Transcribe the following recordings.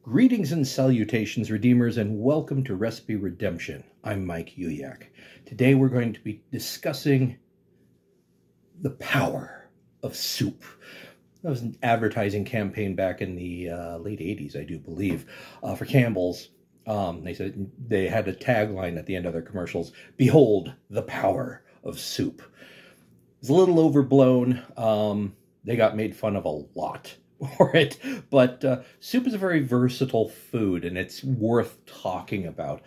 Greetings and salutations, Redeemers, and welcome to Recipe Redemption. I'm Mike Uyak. Today we're going to be discussing the power of soup. That was an advertising campaign back in the late 80s, I do believe, for Campbell's. They said they had a tagline at the end of their commercials, "Behold the power of soup." It's a little overblown. They got made fun of a lot for it, but soup is a very versatile food and it's worth talking about.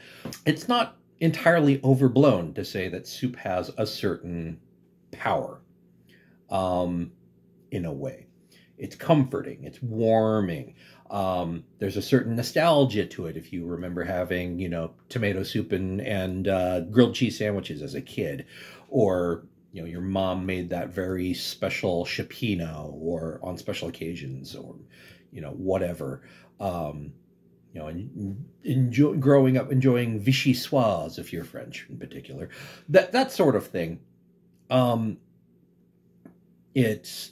It's not entirely overblown to say that soup has a certain power, in a way. It's comforting, it's warming. There's a certain nostalgia to it if you remember having, tomato soup and grilled cheese sandwiches as a kid, or your mom made that very special cioppino or on special occasions, or, whatever. Growing up enjoying vichyssoise, if you're French in particular, that sort of thing. It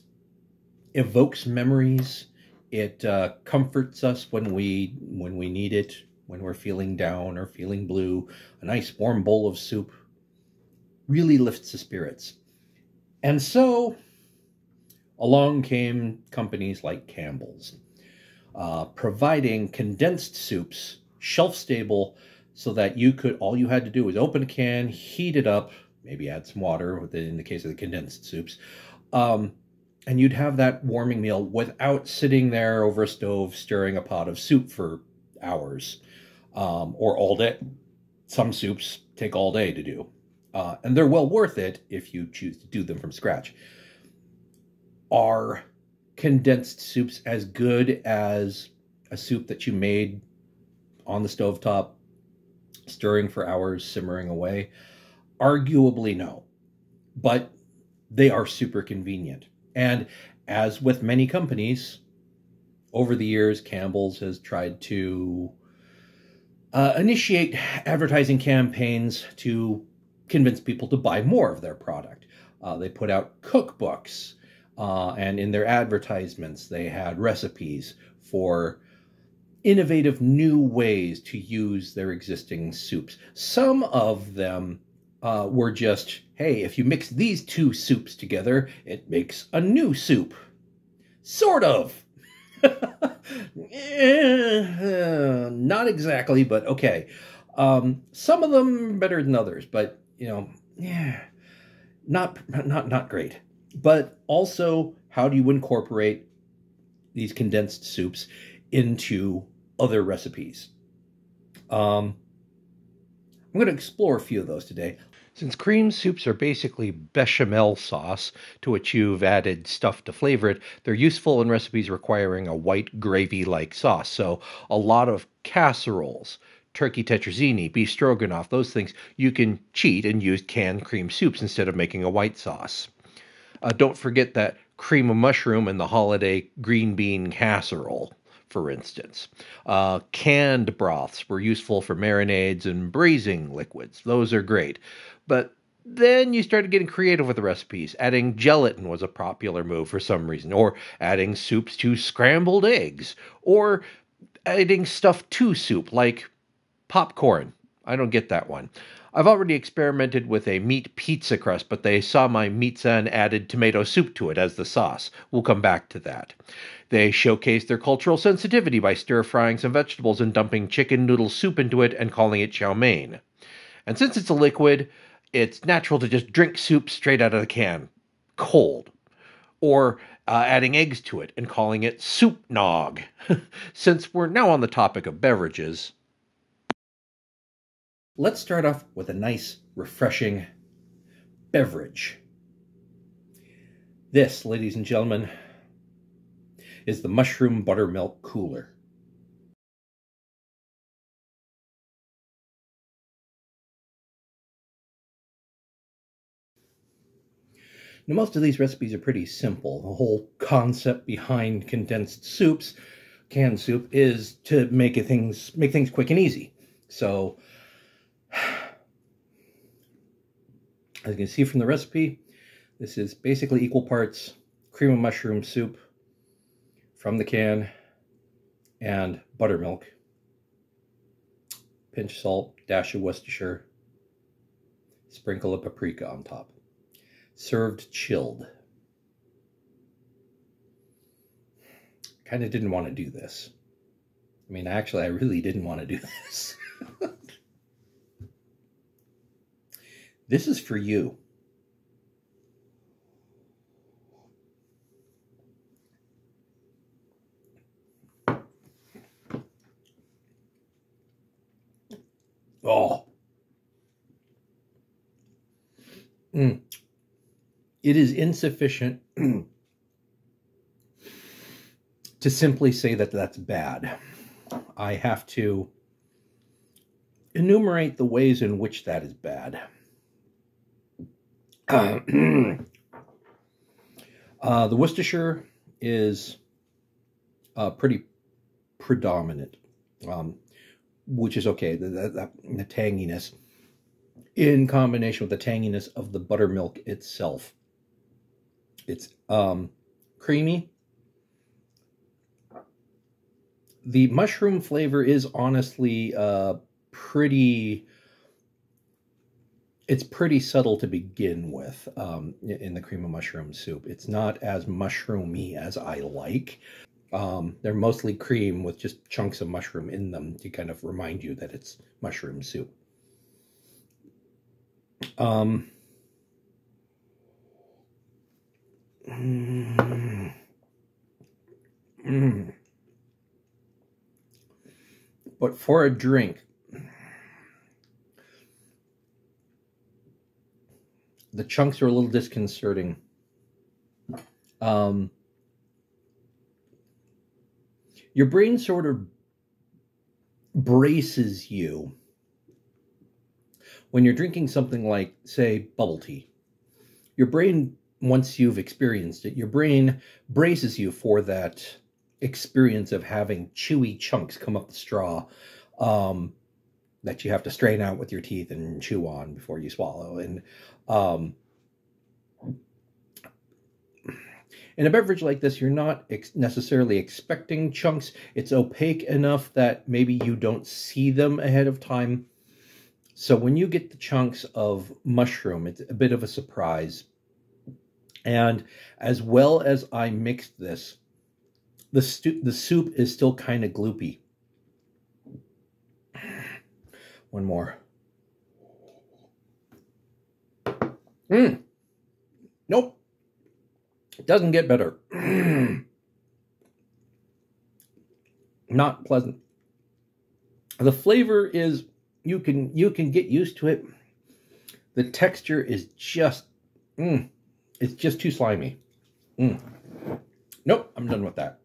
evokes memories. It comforts us when we need it, when we're feeling down or feeling blue. A nice warm bowl of soup really lifts the spirits. And so along came companies like Campbell's, providing condensed soups, shelf-stable, so that all you had to do was open a can, heat it up, maybe add some water, in the case of the condensed soups, and you'd have that warming meal without sitting there over a stove stirring a pot of soup for hours, or all day. Some soups take all day to do. And they're well worth it if you choose to do them from scratch. Are condensed soups as good as a soup that you made on the stovetop, stirring for hours, simmering away? Arguably no. But they are super convenient. And as with many companies, over the years, Campbell's has tried to initiate advertising campaigns to convince people to buy more of their product. They put out cookbooks, and in their advertisements, they had recipes for innovative new ways to use their existing soups. Some of them were just, hey, if you mix these two soups together, it makes a new soup. Sort of. Not exactly, but okay. Some of them better than others, but not great. But also, how do you incorporate these condensed soups into other recipes? I'm going to explore a few of those today. Since cream soups are basically bechamel sauce, to which you've added stuff to flavor it, they're useful in recipes requiring a white gravy-like sauce. So a lot of casseroles, turkey tetrazzini, beef stroganoff, those things, you can cheat and use canned cream soups instead of making a white sauce. Don't forget that cream of mushroom in the holiday green bean casserole, for instance. Canned broths were useful for marinades and braising liquids. Those are great. But then you started getting creative with the recipes. Adding gelatin was a popular move for some reason, or adding soups to scrambled eggs, or adding stuff to soup, like popcorn. I don't get that one. I've already experimented with a meat pizza crust, but they saw my pizza and added tomato soup to it as the sauce. We'll come back to that. They showcased their cultural sensitivity by stir-frying some vegetables and dumping chicken noodle soup into it and calling it chow mein. And since it's a liquid, it's natural to just drink soup straight out of the can, cold. Or adding eggs to it and calling it soup nog. Since we're now on the topic of beverages, let's start off with a nice, refreshing beverage. This, ladies and gentlemen, is the Mushroom Buttermilk Cooler. Now, most of these recipes are pretty simple. The whole concept behind condensed soups, canned soup, is to make things quick and easy. So, as you can see from the recipe, this is basically equal parts cream of mushroom soup from the can, and buttermilk, pinch salt, dash of Worcestershire, sprinkle of paprika on top. Served chilled. Kind of didn't want to do this. I mean, actually, I really didn't want to do this. This is for you. Oh. It is insufficient to simply say that that's bad. I have to enumerate the ways in which that is bad. The Worcestershire is pretty predominant, which is okay. The tanginess, in combination with the tanginess of the buttermilk itself, it's creamy. The mushroom flavor is honestly it's pretty subtle to begin with in the cream of mushroom soup. It's not as mushroomy as I like. They're mostly cream with just chunks of mushroom in them to kind of remind you that it's mushroom soup. But for a drink, the chunks are a little disconcerting. Your brain sort of braces you when you're drinking something like, say, bubble tea. Your brain, once you've experienced it, your brain braces you for that experience of having chewy chunks come up the straw that you have to strain out with your teeth and chew on before you swallow. And in a beverage like this, you're not necessarily expecting chunks. It's opaque enough that maybe you don't see them ahead of time. So when you get the chunks of mushroom, it's a bit of a surprise. And as well as I mixed this, the soup is still kind of gloopy. One more. Nope. It doesn't get better. Not pleasant. The flavor is, you can get used to it. The texture is just, it's just too slimy. Nope, I'm done with that.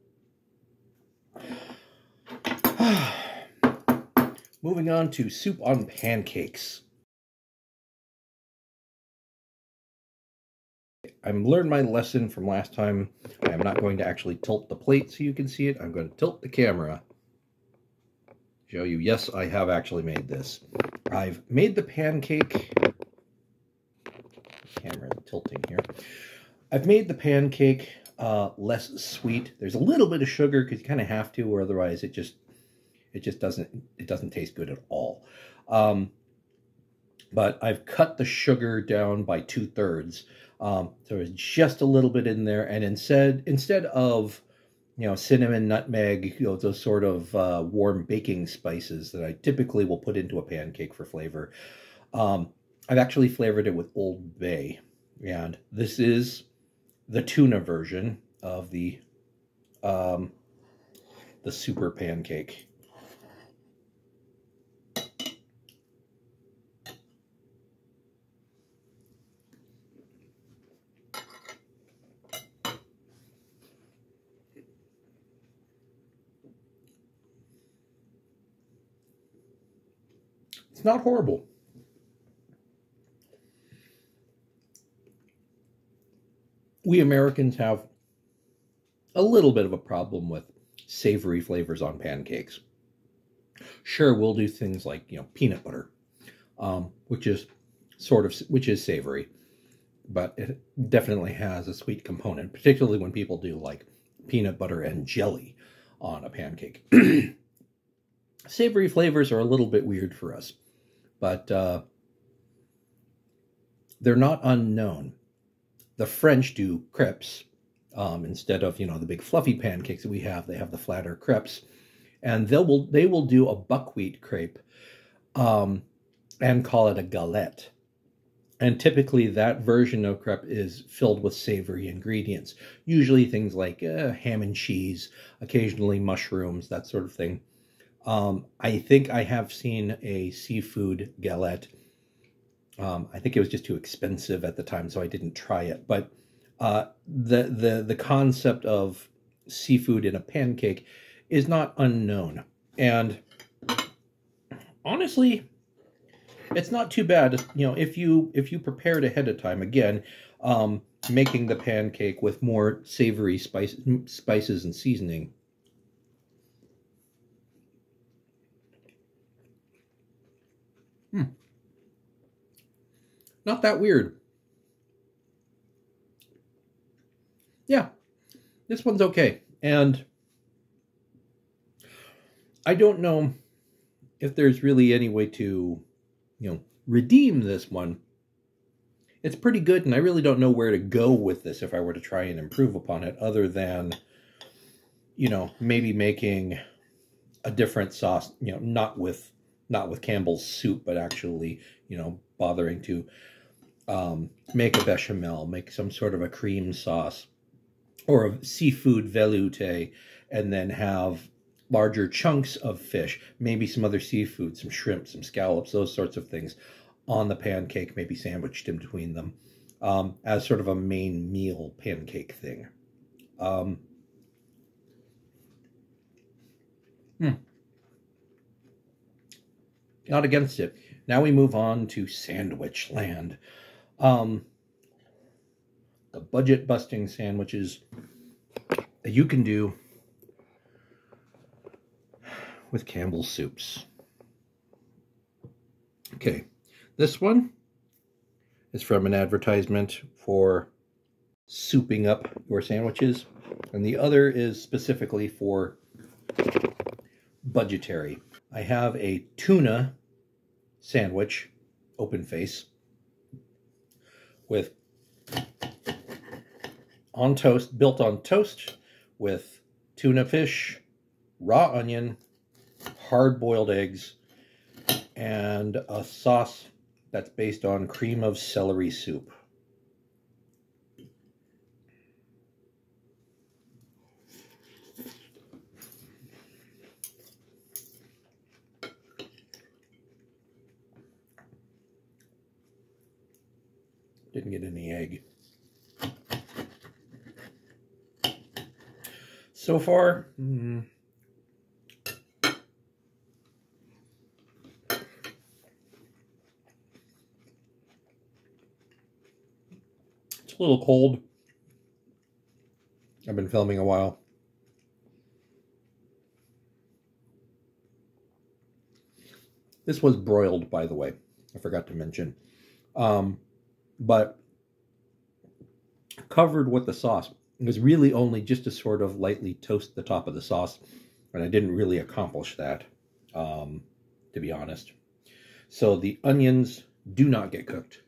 Moving on to soup on pancakes. I've learned my lesson from last time. I am not going to actually tilt the plate so you can see it. I'm going to tilt the camera. Show you, yes, I have actually made this. I've made the pancake. Camera tilting here. I've made the pancake less sweet. There's a little bit of sugar because you kind of have to, or otherwise it just doesn't taste good at all. But I've cut the sugar down by 2/3. So there's just a little bit in there, and instead of, you know, cinnamon, nutmeg, you know, those sort of warm baking spices that I typically will put into a pancake for flavor, I've actually flavored it with Old Bay, and this is the tuna version of the super pancake. It's not horrible. We Americans have a little bit of a problem with savory flavors on pancakes. Sure, we'll do things like, you know, peanut butter, which is savory, but it definitely has a sweet component, particularly when people do like peanut butter and jelly on a pancake. Savory flavors are a little bit weird for us, but they're not unknown. The French do crepes instead of, the big fluffy pancakes that we have. They have the flatter crepes, and they will do a buckwheat crepe and call it a galette. And typically that version of crepe is filled with savory ingredients, usually things like ham and cheese, occasionally mushrooms, that sort of thing. I think I have seen a seafood galette. I think it was just too expensive at the time, so I didn't try it. But the concept of seafood in a pancake is not unknown. And honestly, it's not too bad. If you prepare it ahead of time, again, making the pancake with more savory spices and seasoning. Not that weird. Yeah, this one's okay. And I don't know if there's really any way to, redeem this one. It's pretty good, and I really don't know where to go with this if I were to try and improve upon it, other than, maybe making a different sauce, not with Campbell's soup, but actually, bothering to make a bechamel, make some sort of a cream sauce or a seafood velouté, and then have larger chunks of fish, maybe some other seafood, some shrimp, some scallops, those sorts of things on the pancake, maybe sandwiched in between them, as sort of a main meal pancake thing. Not against it. Now we move on to sandwich land. The budget-busting sandwiches that you can do with Campbell's soups. Okay, this one is from an advertisement for souping up your sandwiches, and the other is specifically for budgetary. I have a tuna sandwich, open face, with built on toast, with tuna fish, raw onion, hard-boiled eggs, and a sauce that's based on cream of celery soup. Didn't get any egg. So far, it's a little cold. I've been filming a while. This was broiled, by the way. I forgot to mention. But covered with the sauce. It was really only just to sort of lightly toast the top of the sauce, and I didn't really accomplish that, to be honest. So the onions do not get cooked.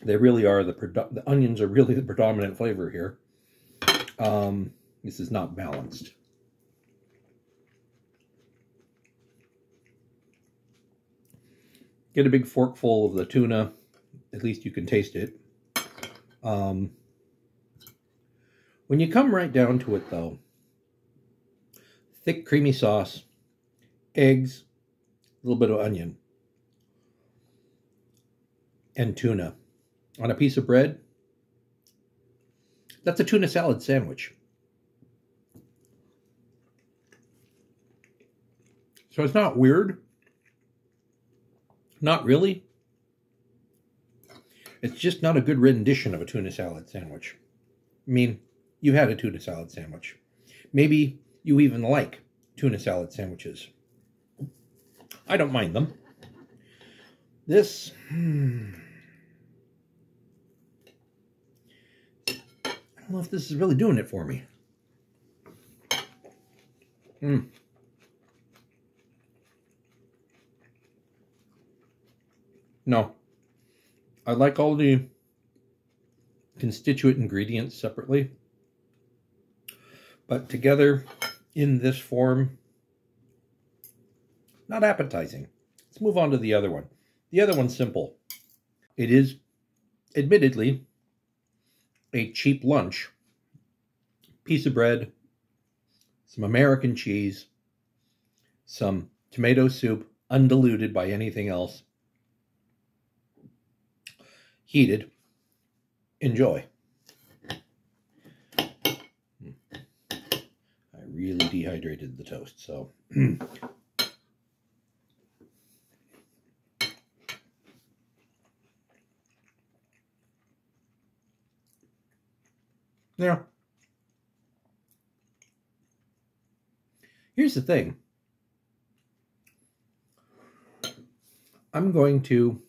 They really are the onions are really the predominant flavor here. This is not balanced. Get a big forkful of the tuna. At least you can taste it. When you come right down to it, though, thick, creamy sauce, eggs, a little bit of onion, and tuna on a piece of bread. That's a tuna salad sandwich. So it's not weird. Not really. It's just not a good rendition of a tuna salad sandwich. I mean, you had a tuna salad sandwich. Maybe you even like tuna salad sandwiches. I don't mind them. This, don't know if this is really doing it for me. No. I like all the constituent ingredients separately, but together in this form, not appetizing. Let's move on to the other one. The other one's simple. It is, admittedly, a cheap lunch. Piece of bread, some American cheese, some tomato soup, undiluted by anything else. Heated. Enjoy. I really dehydrated the toast, so... Yeah. Here's the thing. I'm going to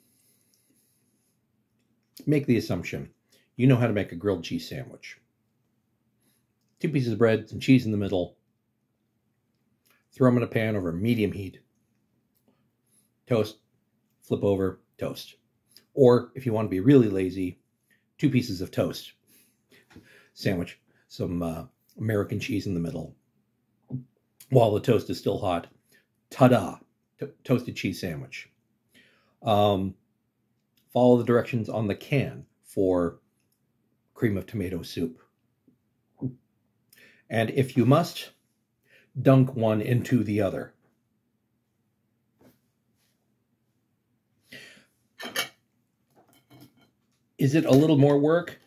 make the assumption you know how to make a grilled cheese sandwich. 2 pieces of bread, some cheese in the middle. Throw them in a pan over medium heat. Toast, flip over, toast. Or if you want to be really lazy, 2 pieces of toast. Sandwich, some American cheese in the middle. While the toast is still hot, ta-da, toasted cheese sandwich. Follow the directions on the can for cream of tomato soup. And if you must, dunk one into the other. Is it a little more work?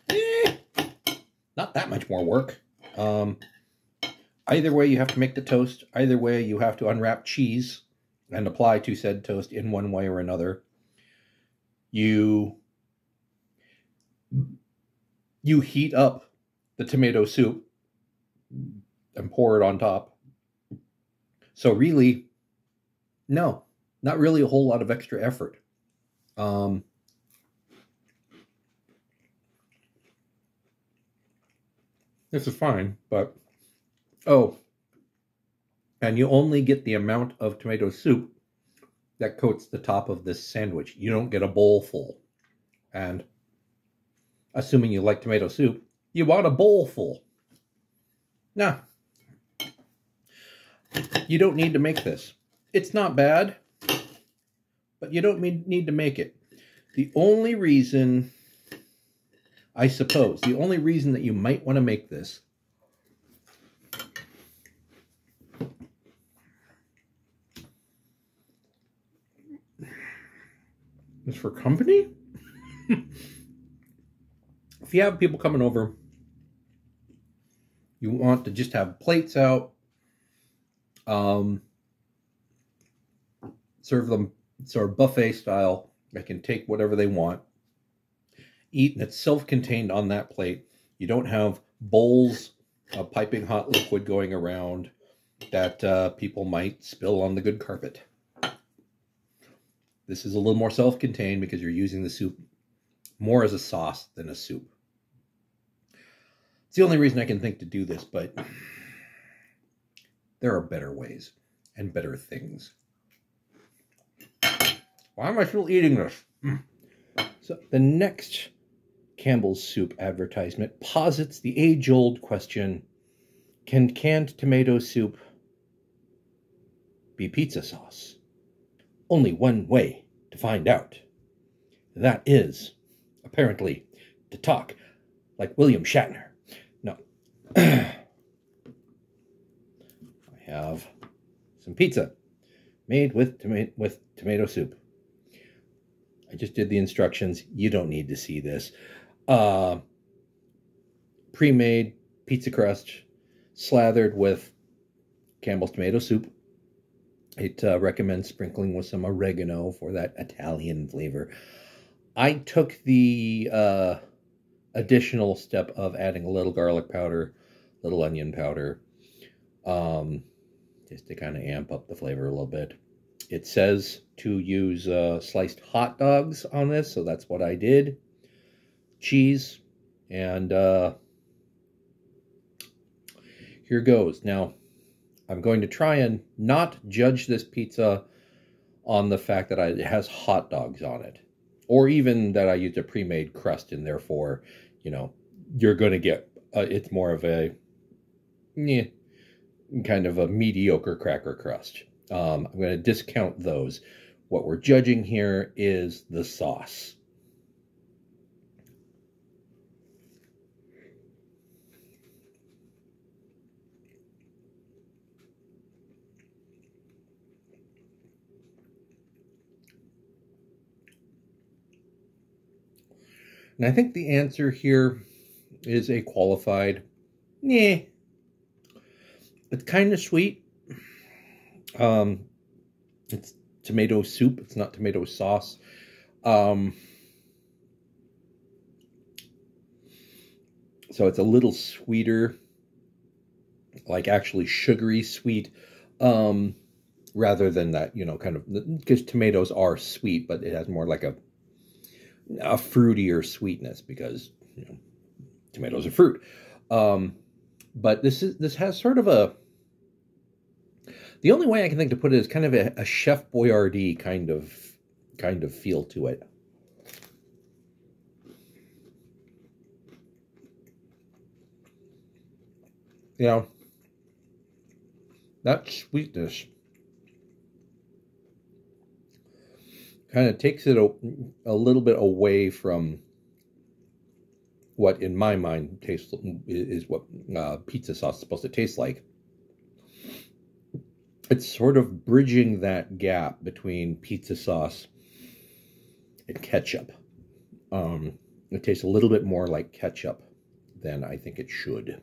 Not that much more work. Either way, you have to make the toast. Either way, you have to unwrap cheese and apply to said toast in one way or another. You heat up the tomato soup and pour it on top. So really, no, not really a whole lot of extra effort. This is fine, but... Oh, and you only get the amount of tomato soup that coats the top of this sandwich. You don't get a bowl full. And assuming you like tomato soup, you want a bowl full. Nah. You don't need to make this. It's not bad, but you don't need to make it. The only reason, I suppose, the only reason that you might want to make this is for company. If you have people coming over, you want to just have plates out, serve them sort of buffet style. They can take whatever they want, eat, and it's self-contained on that plate. You don't have bowls of piping hot liquid going around that people might spill on the good carpet. This is a little more self-contained because you're using the soup more as a sauce than a soup. It's the only reason I can think to do this, but there are better ways and better things. Why am I still eating this? So the next Campbell's Soup advertisement posits the age-old question, can canned tomato soup be pizza sauce? Only one way to find out. That is, apparently, to talk like William Shatner. No. I have some pizza made with tomato soup. I just did the instructions. You don't need to see this. Pre-made pizza crust slathered with Campbell's tomato soup. It recommends sprinkling with some oregano for that Italian flavor. I took the additional step of adding a little garlic powder, little onion powder, just to kind of amp up the flavor a little bit. It says to use sliced hot dogs on this, so that's what I did. Cheese and here goes. Now, I'm going to try and not judge this pizza on the fact that it has hot dogs on it, or even that I used a pre-made crust, and therefore, you're going to get it's more of a kind of a mediocre cracker crust. I'm going to discount those. What we're judging here is the sauce. And I think the answer here is a qualified, yeah. It's kind of sweet. It's tomato soup. It's not tomato sauce. So it's a little sweeter, like actually sugary sweet, rather than that, kind of, because tomatoes are sweet, but it has more like a fruitier sweetness because, tomatoes are fruit. But this has sort of the only way I can think to put it is kind of a Chef Boyardee kind of feel to it. That sweetness kind of takes it a little bit away from what, in my mind, is what pizza sauce is supposed to taste like. It's sort of bridging that gap between pizza sauce and ketchup. It tastes a little bit more like ketchup than I think it should.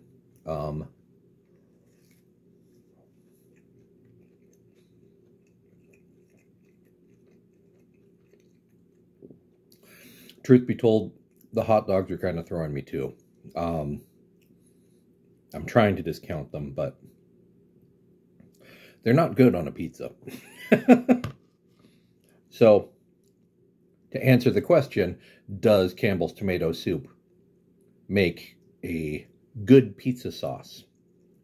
Truth be told, the hot dogs are kind of throwing me too. I'm trying to discount them, but they're not good on a pizza. So, to answer the question, does Campbell's tomato soup make a good pizza sauce?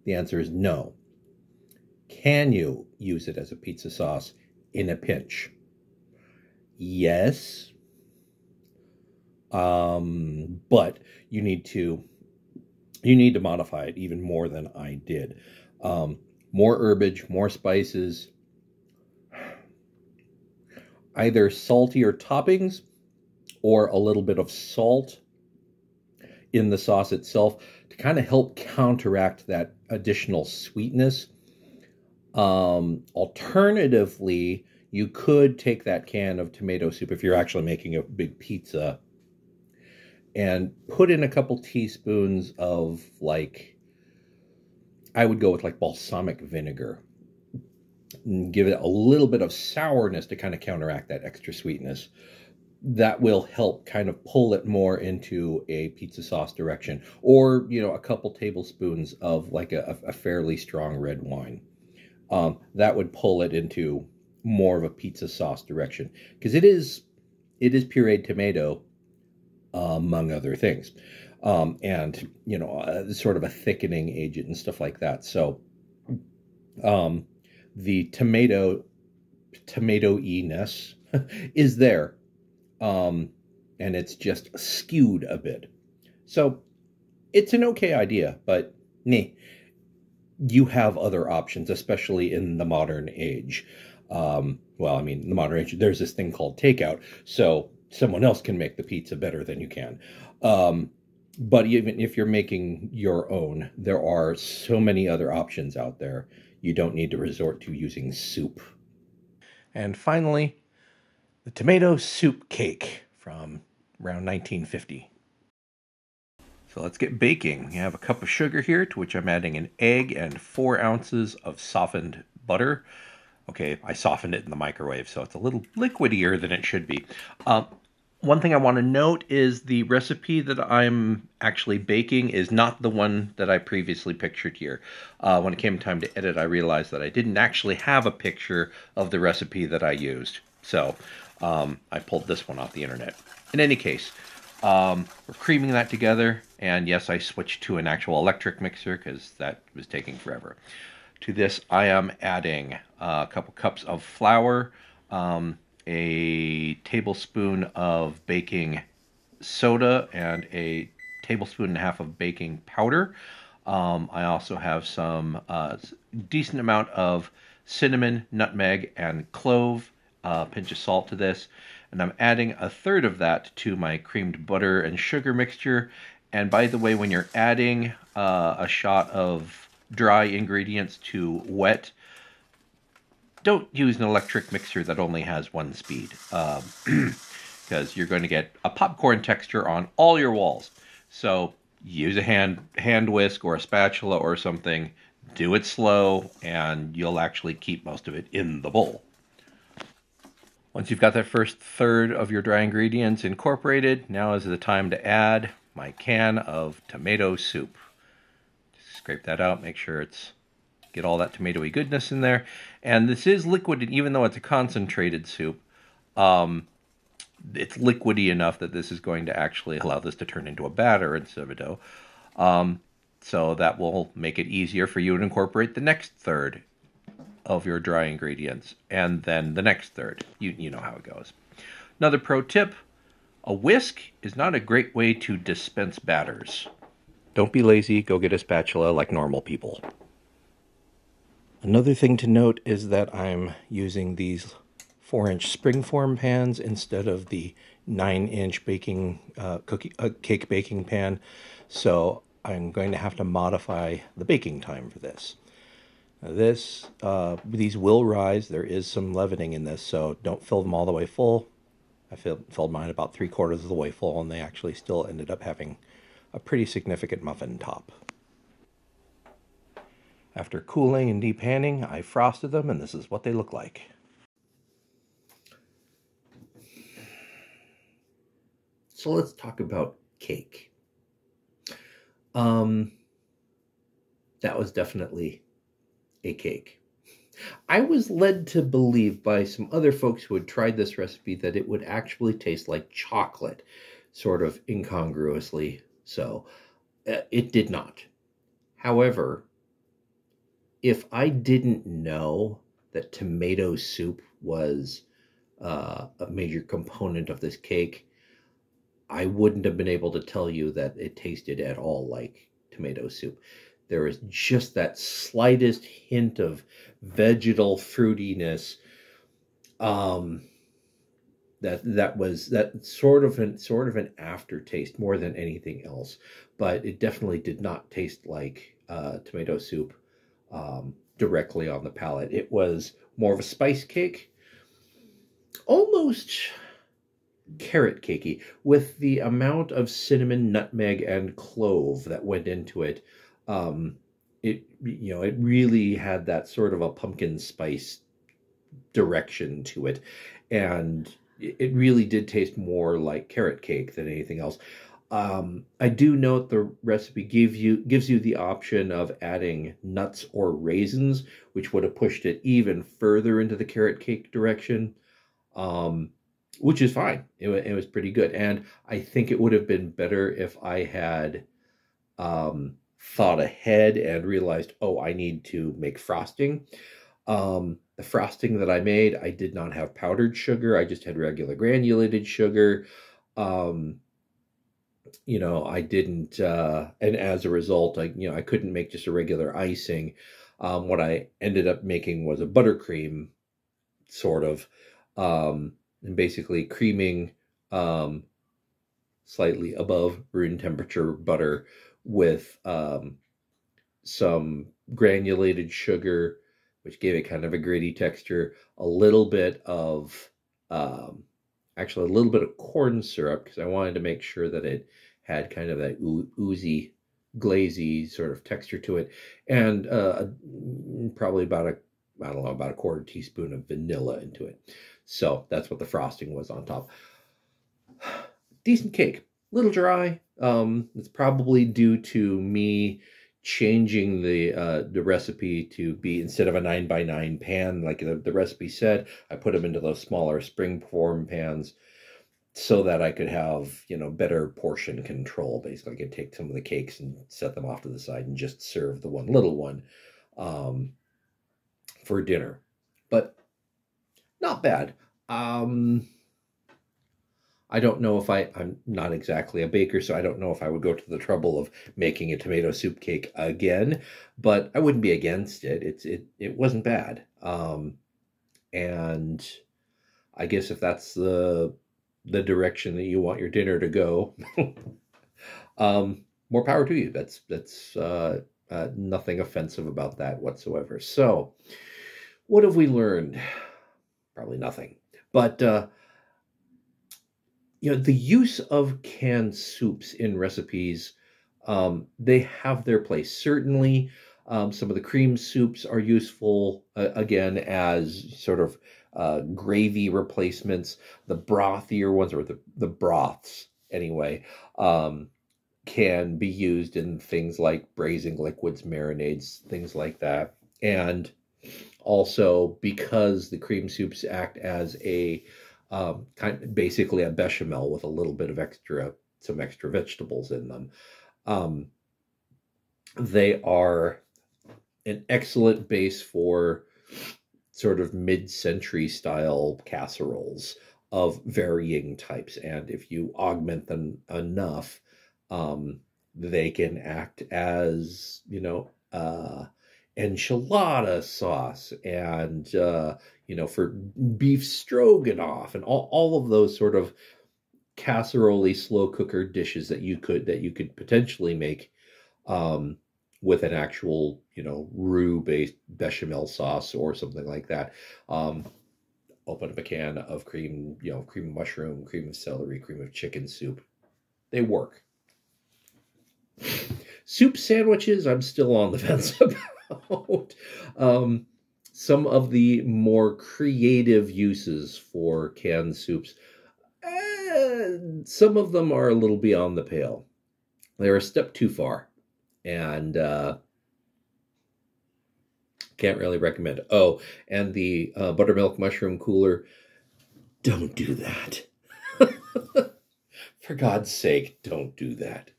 The answer is no. Can you use it as a pizza sauce in a pinch? Yes. But you need to modify it even more than I did. More herbage, more spices, either saltier toppings or a little bit of salt in the sauce itself to kind of help counteract that additional sweetness. Alternatively, you could take that can of tomato soup, if you're actually making a big pizza, and put in a couple teaspoons of, I would go with balsamic vinegar. And give it a little bit of sourness to kind of counteract that extra sweetness. That will help kind of pull it more into a pizza sauce direction. Or, a couple tablespoons of a fairly strong red wine. That would pull it into more of a pizza sauce direction. Because it is pureed tomato, among other things. And, sort of a thickening agent and stuff like that. So, the tomato-y-ness is there. And it's just skewed a bit. So, it's an okay idea, but, you have other options, especially in the modern age. The modern age, there's this thing called takeout. So, someone else can make the pizza better than you can. But even if you're making your own, there are so many other options out there. You don't need to resort to using soup. And finally, the tomato soup cake from around 1950. So let's get baking. We have a cup of sugar here, to which I'm adding an egg and 4 ounces of softened butter. Okay, I softened it in the microwave, so it's a little liquidier than it should be. One thing I want to note is the recipe that I'm actually baking is not the one that I previously pictured here. When it came time to edit, I realized that I didn't actually have a picture of the recipe that I used. So I pulled this one off the internet. In any case, We're creaming that together, and yes, I switched to an actual electric mixer because that was taking forever. To this, I am adding a couple cups of flour, a tablespoon of baking soda, and a tablespoon and a half of baking powder. I also have some decent amount of cinnamon, nutmeg, and clove, a pinch of salt to this. And I'm adding a third of that to my creamed butter and sugar mixture. And by the way, when you're adding a shot of dry ingredients to wet, don't use an electric mixer that only has one speed, because you're going to get a popcorn texture on all your walls. So use a hand whisk or a spatula or something. Do it slow, and you'll actually keep most of it in the bowl. Once you've got that first third of your dry ingredients incorporated, now is the time to add my can of tomato soup. Just scrape that out, make sure get all that tomatoey goodness in there. And this is liquid, and even though it's a concentrated soup, it's liquidy enough that this is going to actually allow this to turn into a batter instead of a dough. So that will make it easier for you to incorporate the next third of your dry ingredients, and then the next third. You know how it goes. Another pro tip, a whisk is not a great way to dispense batters. Don't be lazy, go get a spatula like normal people. Another thing to note is that I'm using these 4-inch springform pans instead of the 9-inch baking cake baking pan, so I'm going to have to modify the baking time for this. Now these will rise. There is some leavening in this, so don't fill them all the way full. I filled mine about 3/4 of the way full, and they actually still ended up having a pretty significant muffin top. After cooling and depanning, I frosted them, and this is what they look like. So let's talk about cake. That was definitely a cake. I was led to believe by some other folks who had tried this recipe that it would actually taste like chocolate, sort of incongruously so. It did not. However, if I didn't know that tomato soup was a major component of this cake, I wouldn't have been able to tell you that it tasted at all like tomato soup. There is just that slightest hint of vegetal fruitiness. That was sort of an aftertaste more than anything else, but it definitely did not taste like tomato soup directly on the palate. It was more of a spice cake, almost carrot cakey, with the amount of cinnamon, nutmeg, and clove that went into it. It really had that sort of a pumpkin spice direction to it, and it really did taste more like carrot cake than anything else. I do note the recipe gives you the option of adding nuts or raisins, which would have pushed it even further into the carrot cake direction, which is fine. It was pretty good, and I think it would have been better if I had thought ahead and realized, oh, I need to make frosting. The frosting that I made, I did not have powdered sugar. I just had regular granulated sugar. I didn't, and as a result, I couldn't make just a regular icing. What I ended up making was a buttercream, sort of, and basically creaming slightly above room temperature butter with some granulated sugar, which gave it kind of a gritty texture, a little bit of corn syrup, because I wanted to make sure that it had kind of that oozy, glazy sort of texture to it, and probably about a 1/4 teaspoon of vanilla into it. So that's what the frosting was on top. Decent cake, little dry. It's probably due to me changing the recipe to be, instead of a 9x9 pan like the recipe said, I put them into those smaller springform pans. so that I could have, better portion control. Basically, I could take some of the cakes and set them off to the side and just serve the one little one um, for dinner. But not bad. I don't know if I'm not exactly a baker, so I don't know if I would go to the trouble of making a tomato soup cake again, but I wouldn't be against it. It wasn't bad. And I guess if that's the direction that you want your dinner to go, more power to you. That's nothing offensive about that whatsoever. So, what have we learned? Probably nothing. But the use of canned soups in recipes, they have their place. Certainly, some of the cream soups are useful, again, as sort of gravy replacements. The brothier ones, or the broths anyway, can be used in things like braising liquids, marinades, things like that. And also, because the cream soups act as a basically a bechamel with a little bit of some extra vegetables in them. They are an excellent base for sort of mid-century style casseroles of varying types. And if you augment them enough, they can act as, enchilada sauce and for beef stroganoff and all of those sort of casserole slow cooker dishes that you could potentially make with an actual roux based bechamel sauce or something like that. Open up a can of cream of mushroom, cream of celery, cream of chicken soup. They work. Soup sandwiches, I'm still on the fence about. Some of the more creative uses for canned soups, some of them are a little beyond the pale. They're a step too far, and can't really recommend it. Oh, and the buttermilk mushroom cooler, don't do that. For God's sake, don't do that.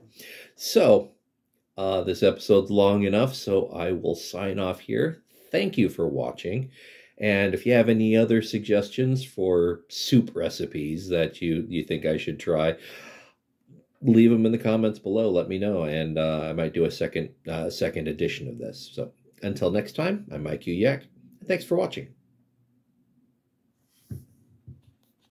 So, this episode's long enough, so I will sign off here. Thank you for watching. And if you have any other suggestions for soup recipes that you think I should try, leave them in the comments below. Let me know, and I might do a second edition of this. So until next time, I'm Mike Uyak. Thanks for watching.